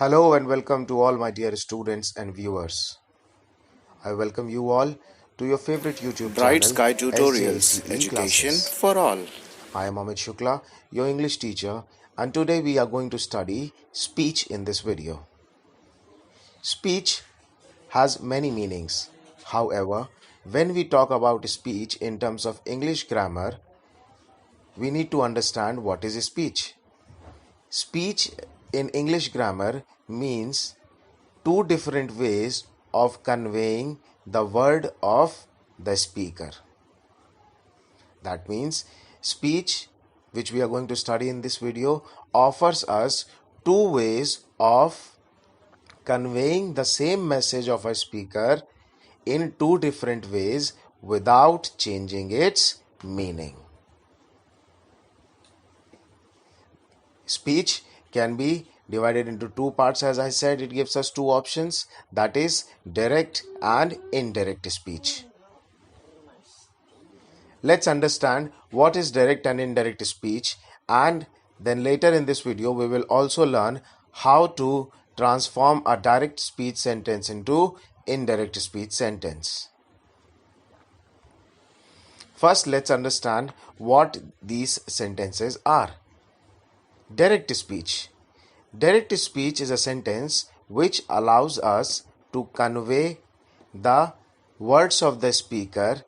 Hello and welcome to all my dear students and viewers. I welcome you all to your favorite YouTube Bright channel Sky Tutorials SJACE Education Classes. for All. I am Amit Shukla, your English teacher, and today we are going to study speech in this video. Speech has many meanings. However, when we talk about speech in terms of English grammar, we need to understand what is speech. Speech in English grammar means two different ways of conveying the word of the speaker. That means speech, which we are going to study in this video, offers us two ways of conveying the same message of a speaker in two different ways without changing its meaning. Speech can be divided into two parts. As I said, it gives us two options, that is direct and indirect speech. Let's understand what is direct and indirect speech, and then later in this video we will also learn how to transform a direct speech sentence into indirect speech sentence. First, let's understand what these sentences are. Direct speech. Direct speech is a sentence which allows us to convey the words of the speaker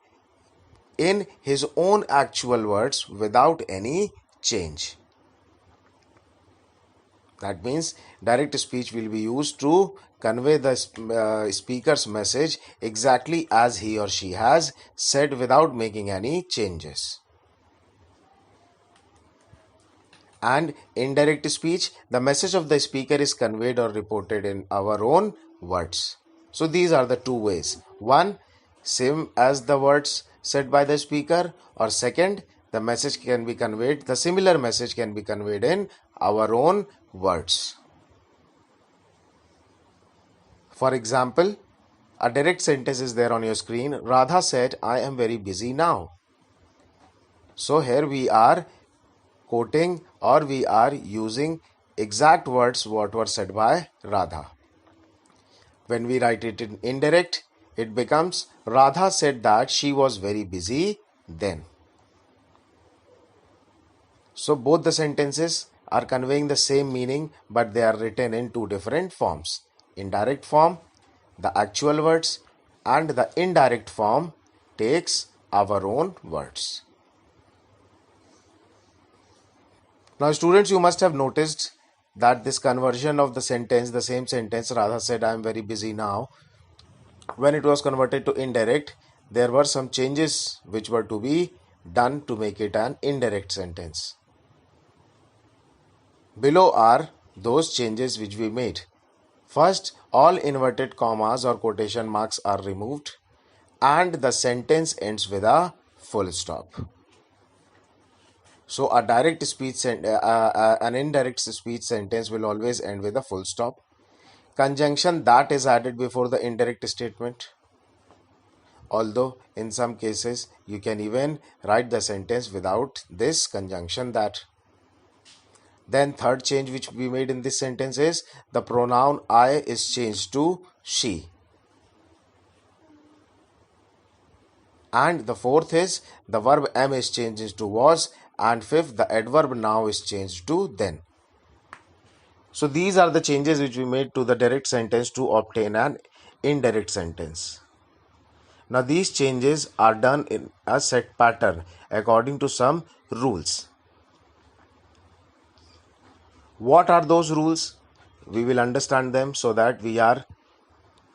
in his own actual words without any change. That means direct speech will be used to convey the speaker's message exactly as he or she has said without making any changes. And indirect speech, the message of the speaker is conveyed or reported in our own words. So these are the two ways. One, same as the words said by the speaker, or second, the message can be conveyed, the similar message can be conveyed in our own words. For example, a direct sentence is there on your screen. Radha said, I am very busy now. So here we are quoting, or we are using exact words what were said by Radha. When we write it in indirect, it becomes Radha said that she was very busy then. So both the sentences are conveying the same meaning, but they are written in two different forms. In direct form, the actual words, and the indirect form takes our own words. Now students, you must have noticed that this conversion of the sentence, the same sentence, Radha said I am very busy now, when it was converted to indirect, there were some changes which were to be done to make it an indirect sentence. Below are those changes which we made. First, all inverted commas or quotation marks are removed and the sentence ends with a full stop. So a direct speech an indirect speech sentence will always end with a full stop. Conjunction that is added before the indirect statement. Although in some cases you can even write the sentence without this conjunction that. Then third change which we made in this sentence is the pronoun I is changed to she. And the fourth is the verb am is changed to was, and fifth the adverb now is changed to then. So these are the changes which we made to the direct sentence to obtain an indirect sentence. Now these changes are done in a set pattern according to some rules. What are those rules? We will understand them so that we are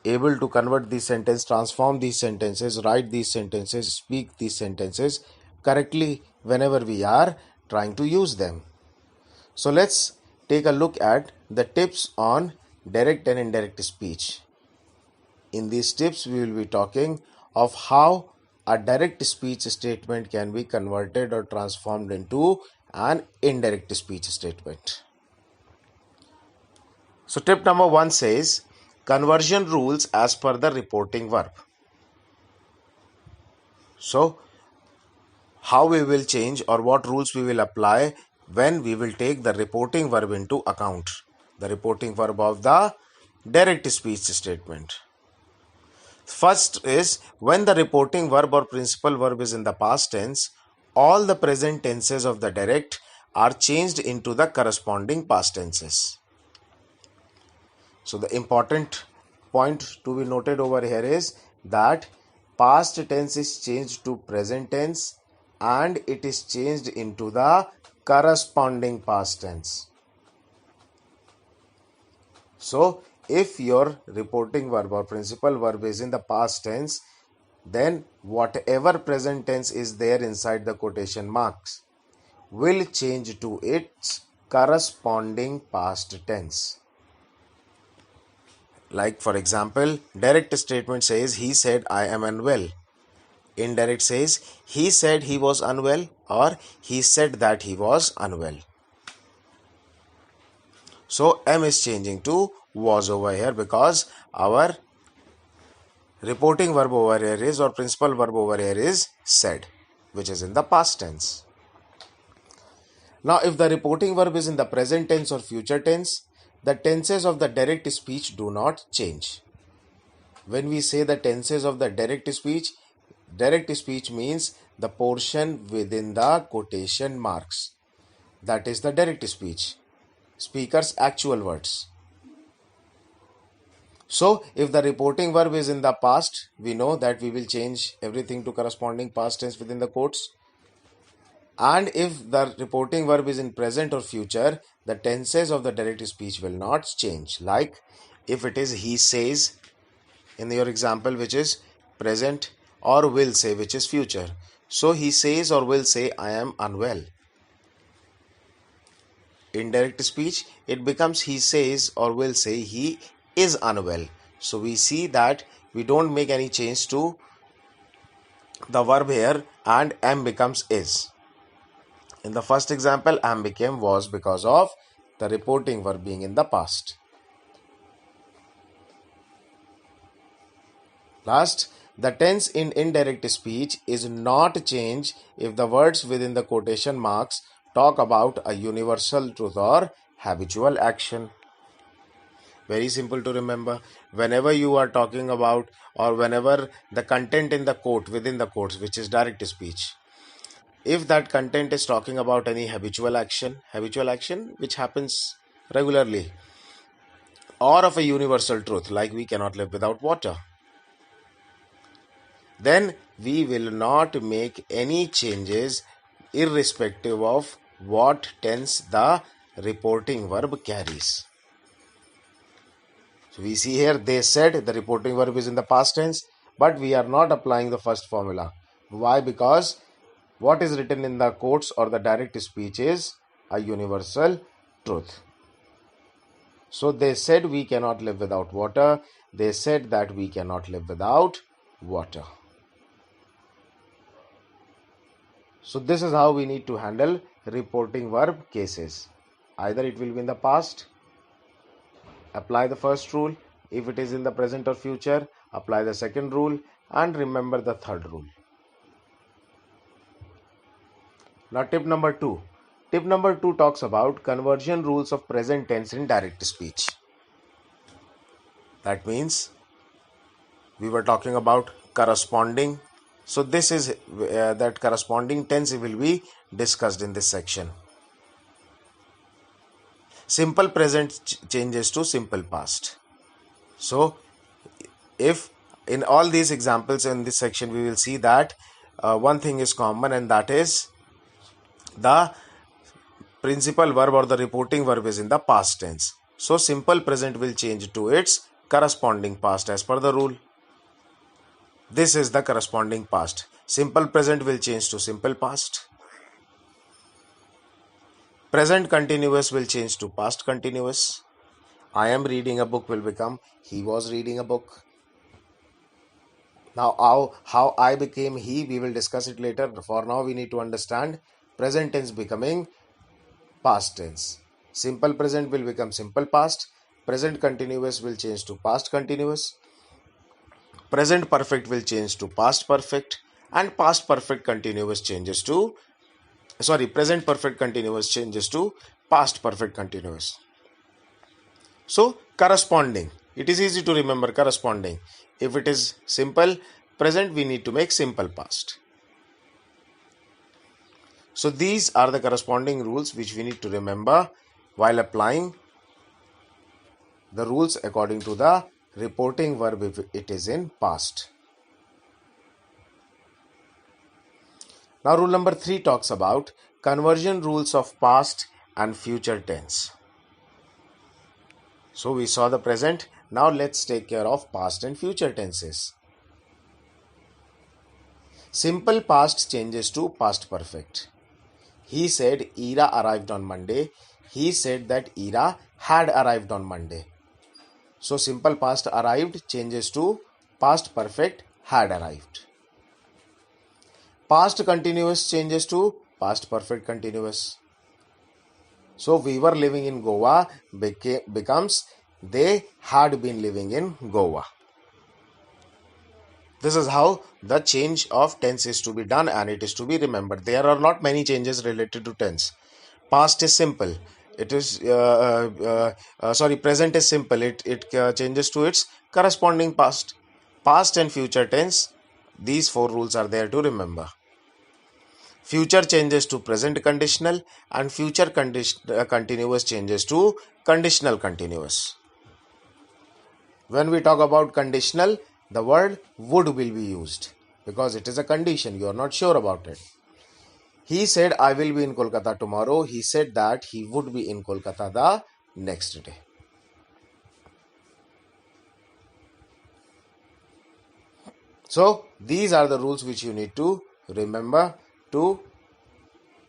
able to convert these sentences, transform these sentences, write these sentences, speak these sentences correctly whenever we are trying to use them. So let's take a look at the tips on direct and indirect speech. In these tips, we will be talking of how a direct speech statement can be converted or transformed into an indirect speech statement. So tip number 1 says conversion rules as per the reporting verb. So how we will change or what rules we will apply when we will take the reporting verb into account. the reporting verb of the direct speech statement. First is when the reporting verb or principal verb is in the past tense, all the present tenses of the direct are changed into the corresponding past tenses. So the important point to be noted over here is that past tense is changed to present tense and it is changed into the corresponding past tense. So if your reporting verb or principal verb is in the past tense, then whatever present tense is there inside the quotation marks will change to its corresponding past tense. Like for example, direct statement says he said I am unwell. Indirect says he said he was unwell or he said that he was unwell. So am is changing to was over here because our reporting verb over here is or principal verb over here is said, which is in the past tense. Now if the reporting verb is in the present tense or future tense, the tenses of the direct speech do not change. When we say the tenses of the direct speech means the portion within the quotation marks. That is the direct speech, speaker's actual words. So if the reporting verb is in the past, we know that we will change everything to corresponding past tense within the quotes. And if the reporting verb is in present or future, the tenses of the direct speech will not change. Like if it is he says in your example, which is present, or will say, which is future. So he says or will say I am unwell. In direct speech, it becomes he says or will say he is unwell. So we see that we don't make any change to the verb here and am becomes is. In the first example, am became was because of the reporting verb being in the past. Last, the tense in indirect speech is not changed if the words within the quotation marks talk about a universal truth or habitual action. Very simple to remember. Whenever you are talking about or whenever the content in the quote within the quotes, which is direct speech, if that content is talking about any habitual action which happens regularly, or of a universal truth like we cannot live without water, then we will not make any changes irrespective of what tense the reporting verb carries. So we see here they said the reporting verb is in the past tense, but we are not applying the first formula. Why? Because what is written in the quotes or the direct speech is a universal truth. So they said we cannot live without water. They said that we cannot live without water. So this is how we need to handle reporting verb cases. Either it will be in the past, apply the first rule. If it is in the present or future, apply the second rule, and remember the third rule. Now tip number 2. Tip number 2 talks about conversion rules of present tense in direct speech. That means we were talking about corresponding. So this is that corresponding tense will be discussed in this section. Simple present changes to simple past. So if in all these examples in this section we will see that one thing is common, and that is the principal verb or the reporting verb is in the past tense. So simple present will change to its corresponding past as per the rule. This is the corresponding past. Simple present will change to simple past. Present continuous will change to past continuous. I am reading a book will become he was reading a book. Now how I became he, we will discuss it later. For now we need to understand present tense becoming past tense. Simple present will become simple past. Present continuous will change to past continuous. Present perfect will change to past perfect, and past perfect continuous changes to present perfect continuous changes to past perfect continuous. So corresponding, it is easy to remember corresponding. If it is simple present, we need to make simple past. So these are the corresponding rules which we need to remember while applying the rules according to the reporting verb if it is in past. Now rule number 3 talks about conversion rules of past and future tense. So we saw the present. Now let's take care of past and future tenses. Simple past changes to past perfect. He said Ira arrived on Monday. He said that Ira had arrived on Monday. So simple past arrived changes to past perfect had arrived. Past continuous changes to past perfect continuous. So we were living in Goa becomes they had been living in Goa. This is how the change of tense is to be done, and it is to be remembered. There are not many changes related to tense. Past is simple. It is present is simple. It changes to its corresponding past. Past and future tense. These 4 rules are there to remember. Future changes to present conditional, and future continuous changes to conditional continuous. When we talk about conditional, the word would will be used because it is a condition. You are not sure about it. He said, I will be in Kolkata tomorrow. He said that he would be in Kolkata the next day. So these are the rules which you need to remember to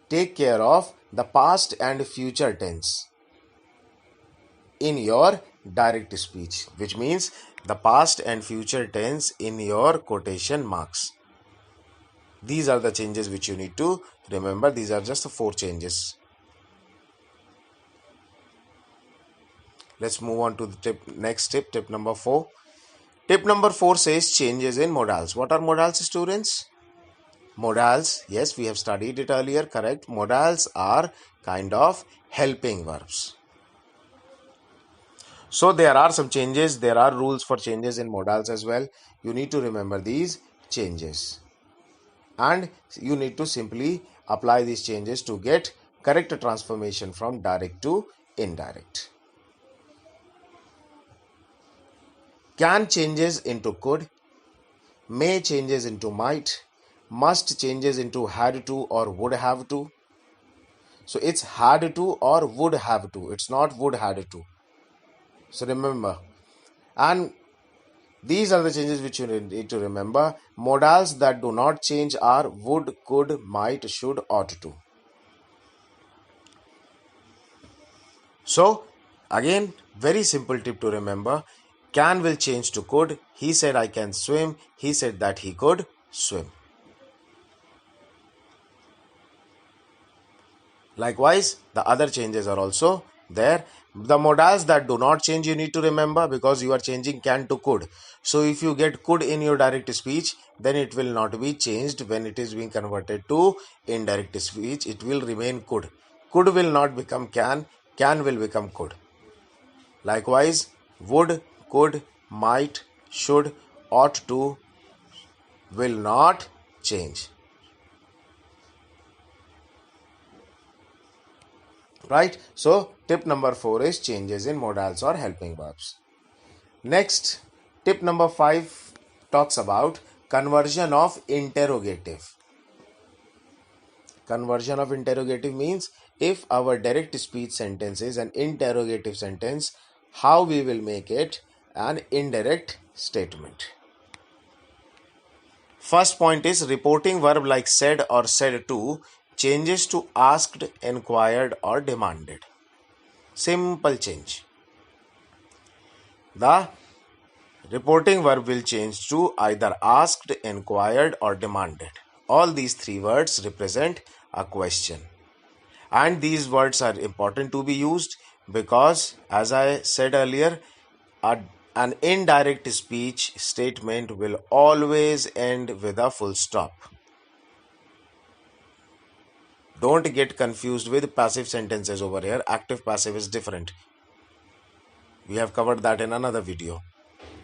take care of the past and future tense in your direct speech, which means the past and future tense in your quotation marks. These are the changes which you need to remember. These are just the 4 changes. Let's move on to the next tip, tip number 4. Tip number 4 says changes in modals. What are modals, students? Modals, yes, we have studied it earlier, correct. Modals are kind of helping verbs. So there are some changes. There are rules for changes in modals as well. You need to remember these changes. And you need to simply apply these changes to get correct transformation from direct to indirect. Can changes into could. May changes into might. Must changes into had to or would have to. So it's had to or would have to. It's not would had to. So remember. And these are the changes which you need to remember. Modals that do not change are would, could, might, should, ought to. So again, very simple tip to remember. Can will change to could. He said I can swim. He said that he could swim. Likewise, the other changes are also there. The modals that do not change you need to remember because you are changing can to could. So if you get could in your direct speech, then it will not be changed when it is being converted to indirect speech. It will remain could. Could will not become can will become could. Likewise, would, could, might, should, ought to will not change. Right? So tip number 4 is changes in modals or helping verbs. Next, tip number 5 talks about conversion of interrogative. Conversion of interrogative means if our direct speech sentence is an interrogative sentence, how we will make it an indirect statement. First point is reporting verb like said or said to changes to asked, enquired or demanded. Simple change. The reporting verb will change to either asked, enquired or demanded. All these 3 words represent a question. And these words are important to be used because, as I said earlier, an indirect speech statement will always end with a full stop. Don't get confused with passive sentences over here. Active passive is different. We have covered that in another video.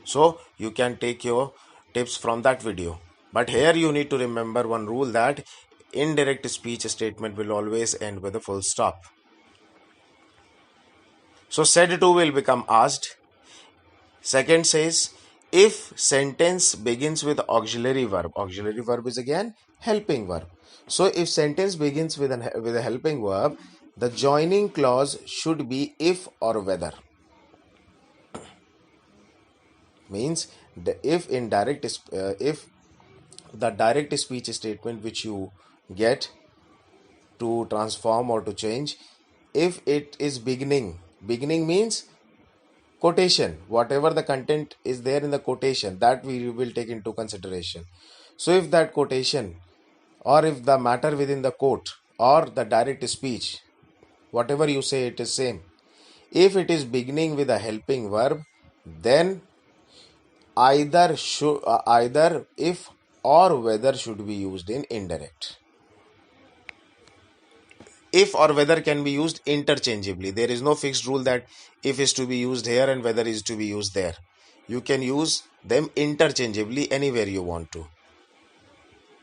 So you can take your tips from that video. But here you need to remember one rule, that indirect speech statement will always end with a full stop. So said to will become asked. Second says, if sentence begins with auxiliary verb is again helping verb. So if sentence begins with a helping verb, the joining clause should be if or whether. Means if the direct speech statement which you get to transform or to change, if it is beginning means quotation, whatever the content is there in the quotation, that we will take into consideration. So if that quotation, or if the matter within the quote or the direct speech, whatever you say, it is same, if it is beginning with a helping verb, then either if or whether should be used in indirect. If or whether can be used interchangeably. There is no fixed rule that if is to be used here and whether is to be used there. You can use them interchangeably anywhere you want to.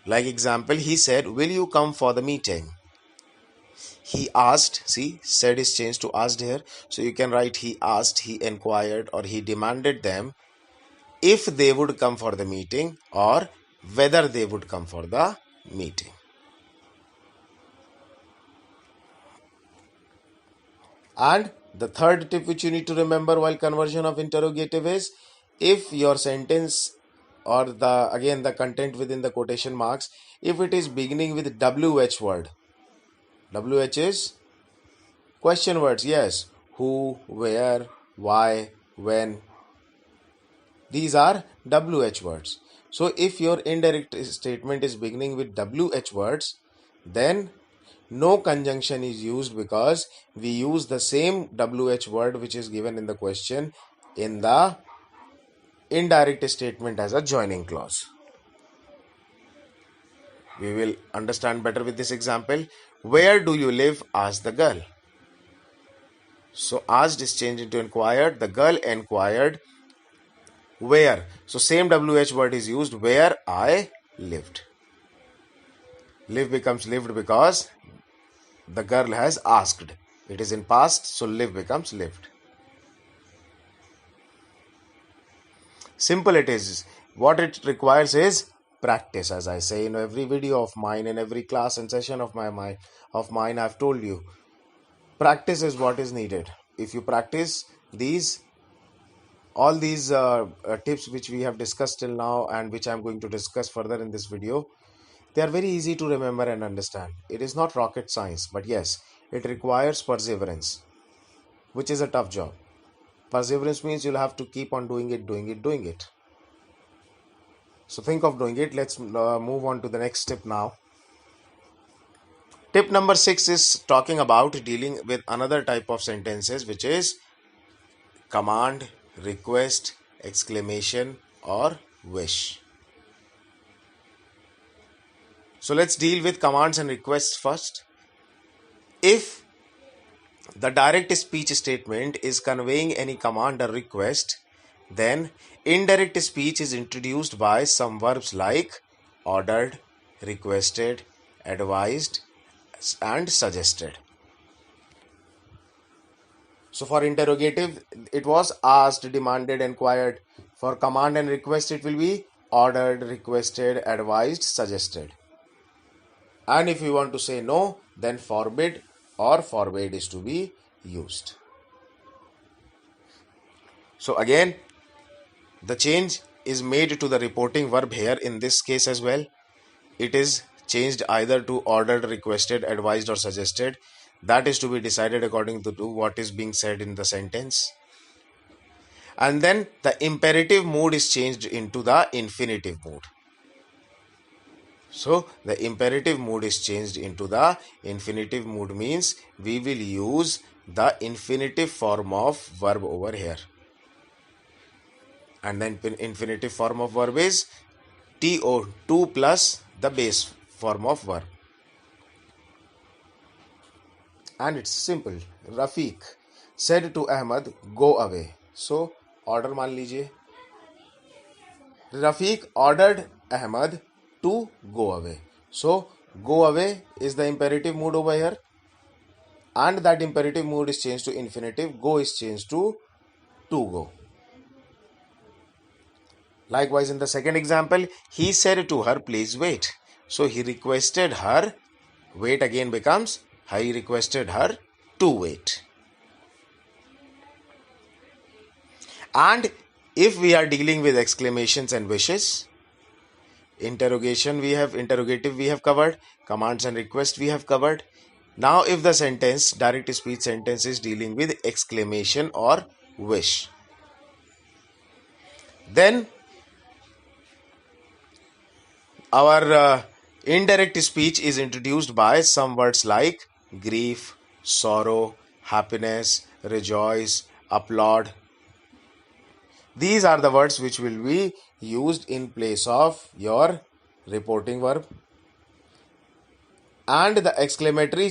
Like example, he said, will you come for the meeting? He asked, see, said is changed to asked here. So you can write he asked, he inquired, or he demanded them if they would come for the meeting or whether they would come for the meeting. And the third tip which you need to remember while conversion of interrogative is, if your sentence or the content within the quotation marks, if it is beginning with WH word, WH is question words, yes, who, where, why, when, these are WH words. So if your indirect statement is beginning with WH words, then no conjunction is used, because we use the same WH word which is given in the question in the indirect statement as a joining clause. We will understand better with this example. Where do you live? Asked the girl. So asked is changed into inquired. The girl inquired where. So same WH word is used, where I lived. Live becomes lived because the girl has asked. It is in past, so live becomes lived. Simple it is. What it requires is practice. As I say in every video of mine, in every class and session of mine, I've told you, practice is what is needed. If you practice all these tips which we have discussed till now and which I'm going to discuss further in this video, they are very easy to remember and understand. It is not rocket science, but yes, it requires perseverance, which is a tough job. Perseverance means you'll have to keep on doing it. So think of doing it. Let's move on to the next tip now. Tip number 6 is talking about dealing with another type of sentences, which is command, request, exclamation, or wish. So let's deal with commands and requests first. If the direct speech statement is conveying any command or request, then indirect speech is introduced by some verbs like ordered, requested, advised, and suggested. So for interrogative, it was asked, demanded, inquired. For command and request, it will be ordered, requested, advised, suggested. And if you want to say no, then forbid or forbade is to be used. So again, the change is made to the reporting verb here in this case as well. It is changed either to ordered, requested, advised, or suggested. That is to be decided according to what is being said in the sentence. And then the imperative mood is changed into the infinitive mood. So the imperative mood is changed into the infinitive mood, means we will use the infinitive form of verb over here. And then infinitive form of verb is to plus the base form of verb. And it's simple. Rafiq said to Ahmad, go away. So order मान लीजिए, Rafiq ordered Ahmad to go away. So go away is the imperative mood over here, and that imperative mood is changed to infinitive. Go is changed to go. Likewise, in the second example, he said to her, please wait. So he requested her, wait again becomes, he requested her to wait. And if we are dealing with exclamations and wishes, interrogative we have covered, commands and request we have covered. Now if the sentence, direct speech sentence, is dealing with exclamation or wish, then our indirect speech is introduced by some words like grief, sorrow, happiness, rejoice, applaud. These are the words which will be used in place of your reporting verb. And the exclamatory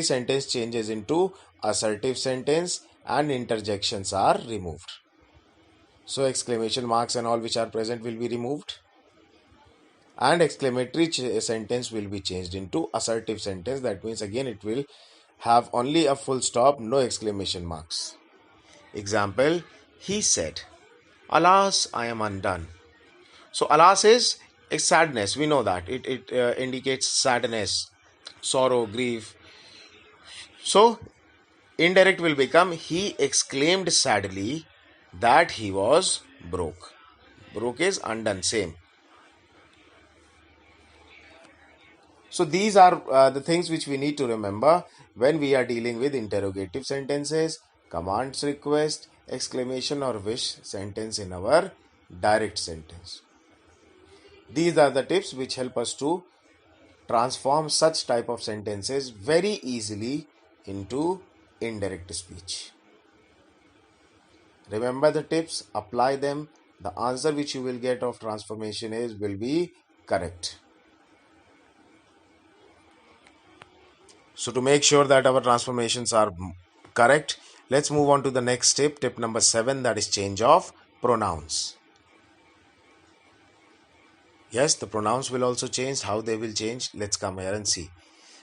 sentence changes into assertive sentence, and interjections are removed. So exclamation marks and all which are present will be removed, and exclamatory sentence will be changed into assertive sentence. That means again it will have only a full stop, no exclamation marks. Example, he said, alas, I am undone. So alas is a sadness, we know that it indicates sadness, sorrow, grief. So indirect will become, he exclaimed sadly that he was broke. Broke is undone, same. So these are the things which we need to remember when we are dealing with interrogative sentences, commands, request, exclamation or wish sentence in our direct sentence. These are the tips which help us to transform such type of sentences very easily into indirect speech. Remember the tips, apply them. The answer which you will get of transformation will be correct. So to make sure that our transformations are correct, let's move on to the next tip, tip number 7, that is change of pronouns. Yes, the pronouns will also change. How they will change? Let's come here and see.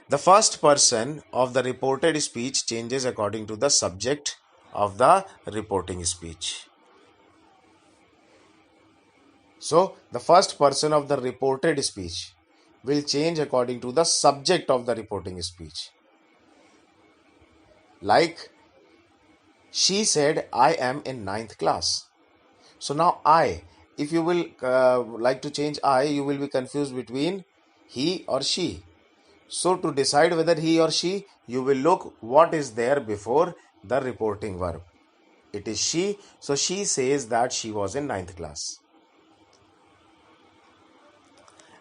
The first person of the reported speech changes according to the subject of the reporting speech. So, the first person of the reported speech will change according to the subject of the reporting speech. Like, she said, I am in 9th class. So now I, if you will like to change I, you will be confused between he or she. So to decide whether he or she, you will look what is there before the reporting verb. It is she, so she says that she was in 9th class.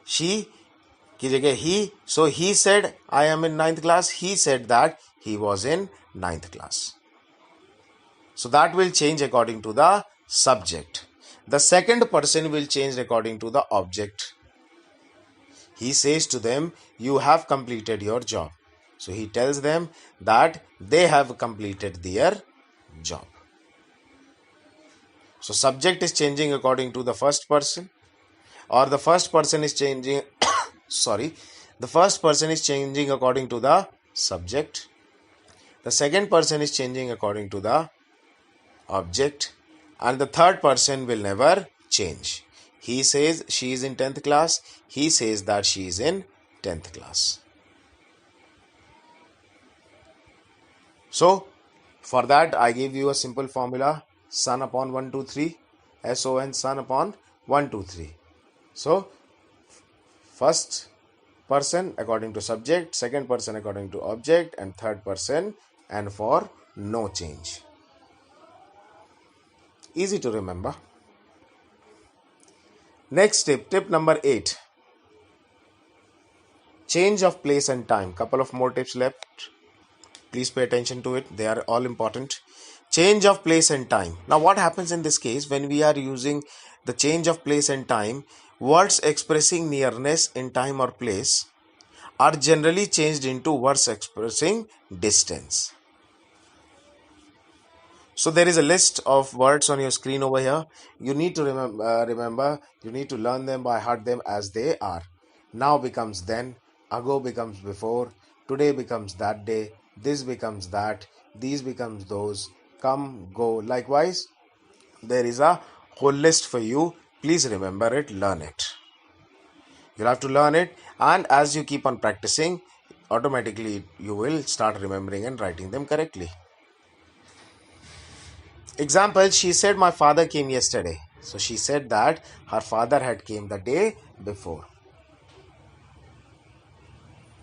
She की जगह he, so he said I am in 9th class. He said that he was in 9th class. So that will change according to the subject. The second person will change according to the object. He says to them, you have completed your job. So he tells them that they have completed their job. So subject is changing according to the first person, or the first person is changing the first person is changing according to the subject. The second person is changing according to the object, and the third person will never change. He says she is in 10th class. He says that she is in 10th class. So for that I give you a simple formula: son upon 1, 2, 3. SON, son upon 1, 2, 3. So first person according to subject, second person according to object, and third person, and for no change. Easy to remember. Next tip, tip number 8. Change of place and time. Couple of more tips left. Please pay attention to it. They are all important. Change of place and time. Now what happens in this case when we are using the change of place and time? Words expressing nearness in time or place are generally changed into words expressing distance. So there is a list of words on your screen over here. You need to remember, you need to learn them by heart them as they are. Now becomes then, ago becomes before, today becomes that day, this becomes that, these becomes those, come, go. Likewise, there is a whole list for you. Please remember it, learn it. You'll have to learn it, and as you keep on practicing, automatically you will start remembering and writing them correctly. Example, she said my father came yesterday. So she said that her father had came the day before.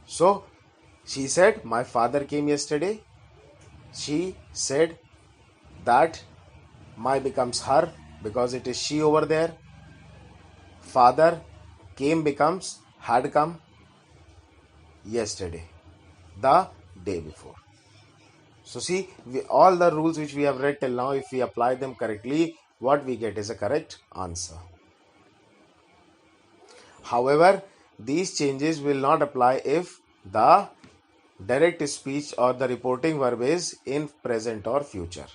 So she said my father came yesterday. She said that my becomes her because it is she over there. Father came becomes had come yesterday, the day before. So see, all the rules which we have read till now, if we apply them correctly, what we get is a correct answer. However, these changes will not apply if the direct speech or the reporting verb is in present or future.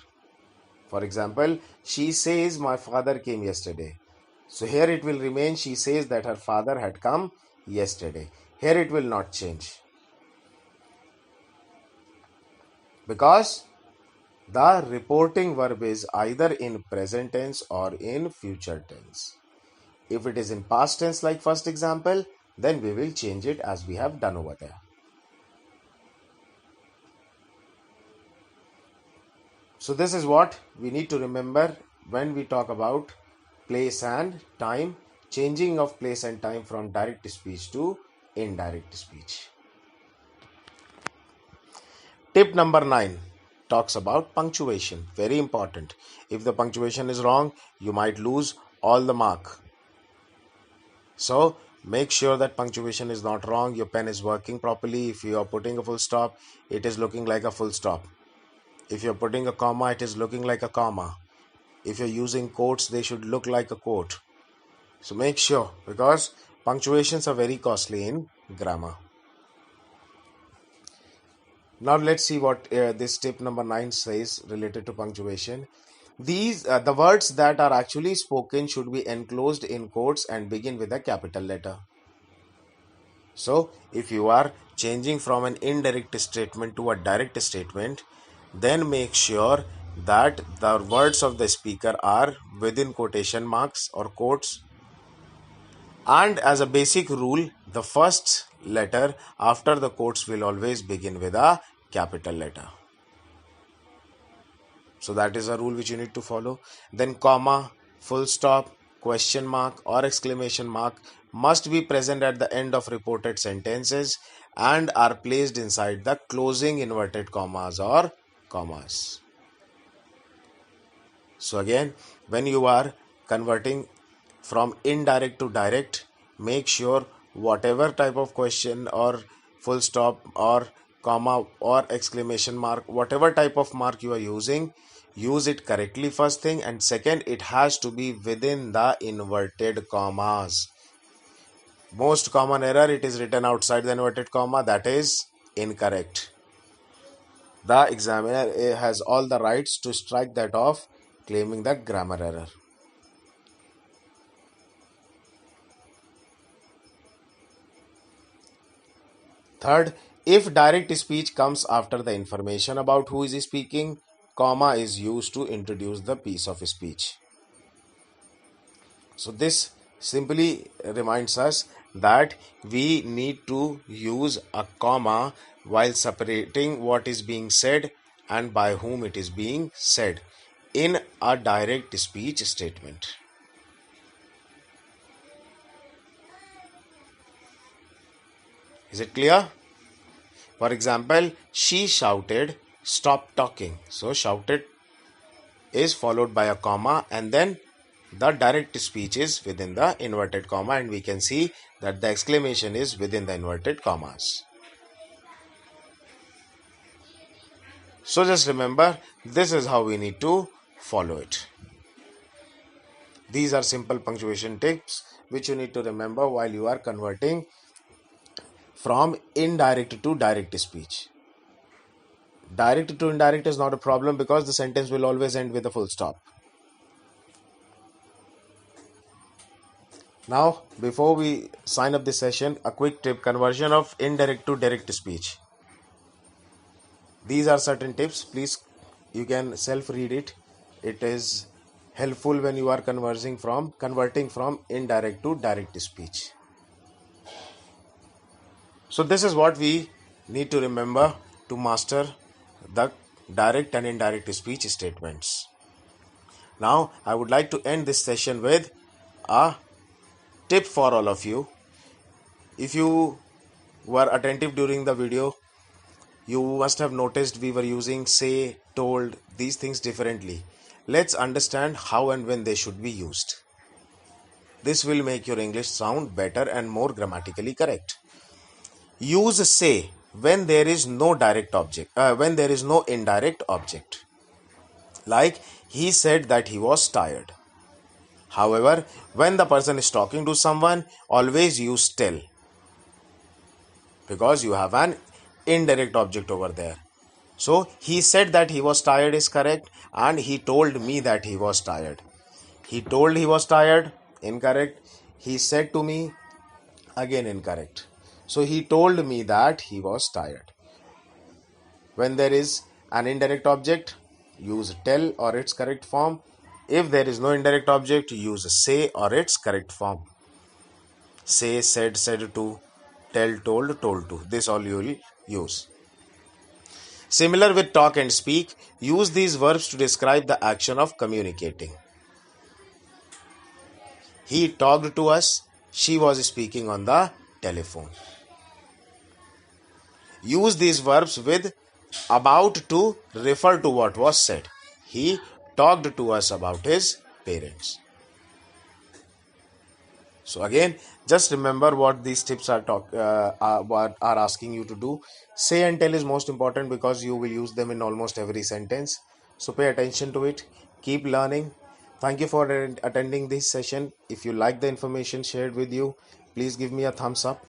For example, she says my father came yesterday. So here it will remain she says that her father had come yesterday. Here it will not change, because the reporting verb is either in present tense or in future tense. If it is in past tense like first example, then we will change it as we have done over there. So this is what we need to remember when we talk about place and time, changing of place and time from direct speech to indirect speech. Tip number 9 talks about punctuation. Very important. If the punctuation is wrong, you might lose all the mark. So make sure that punctuation is not wrong. Your pen is working properly. If you are putting a full stop, it is looking like a full stop. If you're putting a comma, it is looking like a comma. If you're using quotes, they should look like a quote. So make sure, because punctuations are very costly in grammar. Now let's see what this tip number 9 says related to punctuation. These the words that are actually spoken should be enclosed in quotes and begin with a capital letter. So if you are changing from an indirect statement to a direct statement, then make sure that the words of the speaker are within quotation marks or quotes. And as a basic rule, the first letter after the quotes will always begin with a capital letter. So that is a rule which you need to follow. Then comma, full stop, question mark or exclamation mark must be present at the end of reported sentences and are placed inside the closing inverted commas or commas. So again, when you are converting from indirect to direct, make sure whatever type of question or full stop or comma or exclamation mark, whatever type of mark you are using, use it correctly first thing, and second, it has to be within the inverted commas. Most common error, it is written outside the inverted comma. That is incorrect. The examiner has all the rights to strike that off, claiming the grammar error. Third, if direct speech comes after the information about who is speaking, comma is used to introduce the piece of speech. So this simply reminds us that we need to use a comma while separating what is being said and by whom it is being said in a direct speech statement. Is it clear? For example, she shouted, "Stop talking." So shouted is followed by a comma, and then the direct speech is within the inverted comma, and we can see that the exclamation is within the inverted commas. So just remember, this is how we need to follow it. These are simple punctuation tips which you need to remember while you are converting from indirect to direct speech. Direct to indirect is not a problem because the sentence will always end with a full stop. Now, before we sign up this session, a quick tip: conversion of indirect to direct speech. These are certain tips. Please, you can self-read it. It is helpful when you are converting from indirect to direct speech. So this is what we need to remember to master the direct and indirect speech statements. Now, I would like to end this session with a tip for all of you. If you were attentive during the video, you must have noticed we were using say, told, these things differently. Let's understand how and when they should be used. This will make your English sound better and more grammatically correct. Use say when there is no indirect object. Like, he said that he was tired. However, when the person is talking to someone, always use tell, because you have an indirect object over there. So, he said that he was tired is correct, and he told me that he was tired. He told he was tired, incorrect. He said to me, again incorrect. So, he told me that he was tired. When there is an indirect object, use tell or its correct form. If there is no indirect object, use say or its correct form. Say, said, said to, tell, told, told to. This all you will use. Similar with talk and speak, use these verbs to describe the action of communicating. He talked to us. She was speaking on the telephone. Use these verbs with about to refer to what was said. He talked to us about his parents. So again, just remember what these tips are asking you to do. Say and tell is most important because you will use them in almost every sentence. So pay attention to it. Keep learning. Thank you for attending this session. If you like the information shared with you, please give me a thumbs up.